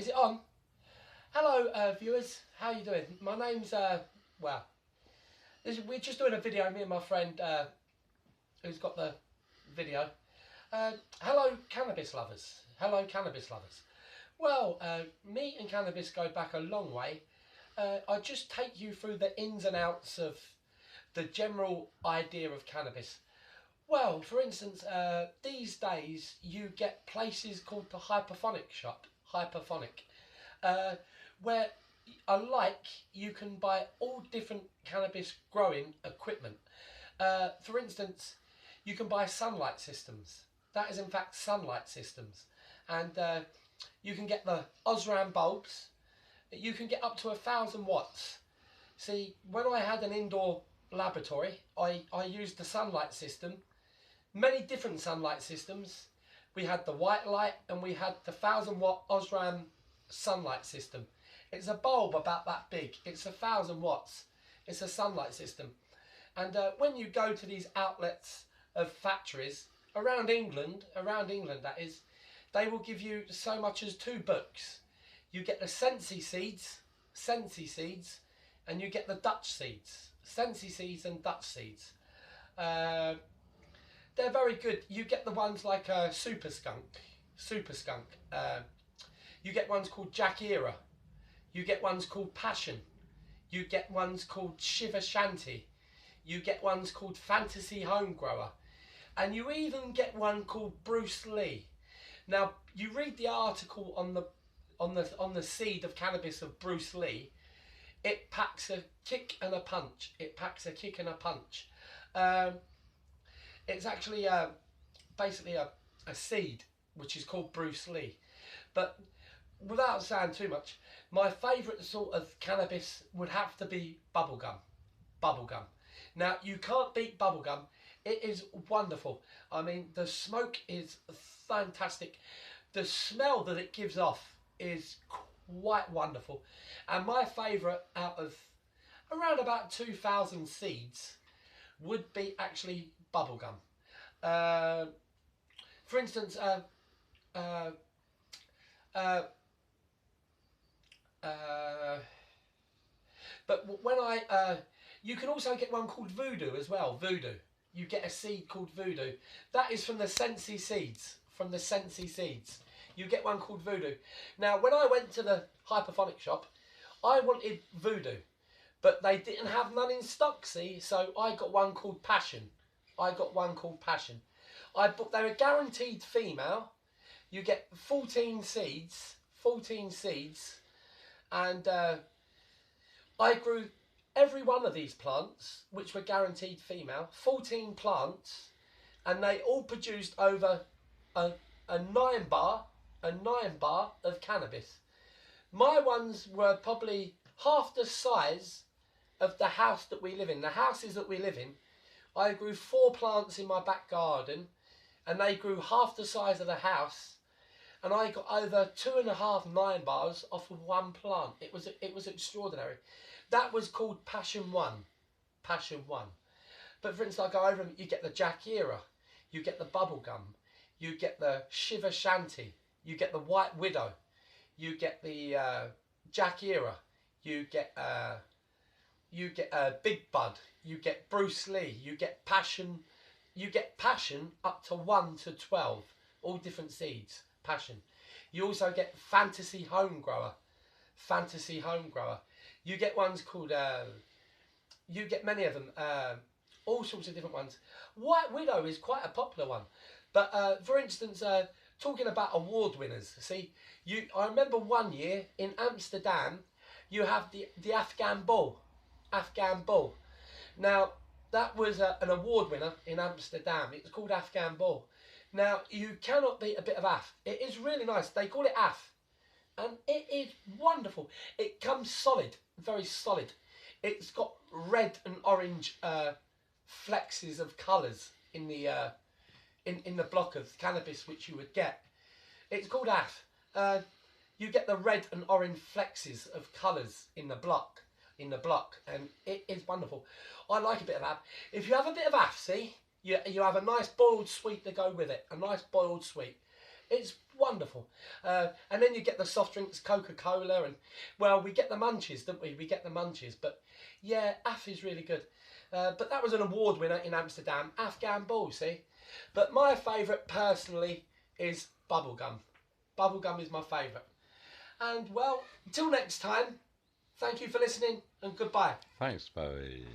Is it on? Hello, viewers. How you doing? My name's well. We're just doing a video. Me and my friend, who's got the video. Hello, cannabis lovers. Hello, cannabis lovers. Well, me and cannabis go back a long way. I just take you through the ins and outs of the general idea of cannabis. Well, for instance, these days you get places called the hyperphonic shop, where you can buy all different cannabis growing equipment. For instance, you can buy sunlight systems. That is in fact sunlight systems, and you can get the Osram bulbs. You can get up to 1,000 watts. See, when I had an indoor laboratory, I used the sunlight system. Many different sunlight systems. We had the white light and we had the 1,000 watt Osram sunlight system. It's a bulb about that big. It's 1,000 watts. It's a sunlight system. And when you go to these outlets of factories around England that is, they will give you so much as 2 books. You get the Sensi seeds, and you get the Dutch seeds. Sensi seeds and Dutch seeds. They're very good. You get the ones like Super Skunk. You get ones called Jack Era. You get ones called Passion. You get ones called Shiver Shanty. You get ones called Fantasy Homegrower. And you even get one called Bruce Lee. Now, you read the article on the seed of cannabis of Bruce Lee. It packs a kick and a punch. It's actually basically a seed which is called Bruce Lee. But without saying too much, my favourite sort of cannabis would have to be bubblegum. Now, you can't beat bubblegum. It is wonderful. I mean, the smoke is fantastic. The smell that it gives off is quite wonderful. And my favourite out of around about 2,000 seeds would be actually bubblegum. For instance, but when you can also get one called Voodoo as well. Voodoo. You get a seed called Voodoo. That is from the Sensi seeds. You get one called Voodoo. Now, when I went to the hyperphonic shop, I wanted Voodoo, but they didn't have none in stock, see, so I got one called Passion. They were guaranteed female. You get 14 seeds, and I grew every one of these plants, which were guaranteed female, 14 plants, and they all produced over a 9 bar of cannabis. My ones were probably half the size of the house that we live in. The houses that we live in, I grew 4 plants in my back garden, and they grew half the size of the house, and I got over 2.5 9 bars off of one plant. It was extraordinary. That was called Passion 1. But for instance, I go over and you get the Jack Era, you get the bubblegum, you get the Shiver Shanty, you get the White Widow, you get the Jack Era, you get Big Bud, you get Bruce Lee, you get Passion up to 1 to 12, all different seeds. Passion. You also get Fantasy Homegrower. You get ones called, you get many of them, all sorts of different ones. White Widow is quite a popular one. But for instance, talking about award winners, see, I remember one year in Amsterdam, you have the Afghan Bull. Now, that was an award winner in Amsterdam. It's called Afghan Bull. Now, you cannot beat a bit of AF. It is really nice. They call it AF. And it is wonderful. It comes solid, very solid. It's got red and orange flexes of colours in the block of cannabis which you would get. It's called AF. You get the red and orange flexes of colours in the block, and it is wonderful. I like a bit of AF. If you have a bit of AF, see, you have a nice boiled sweet to go with it. A nice boiled sweet. It's wonderful. And then you get the soft drinks, Coca-Cola, and well, we get the munchies, don't we? We get the munchies. But yeah, AF is really good. But that was an award winner in Amsterdam, Afghan Ball, see? But my favourite personally is bubblegum. Bubblegum is my favourite. And well, until next time, thank you for listening and goodbye. Thanks, Bowie.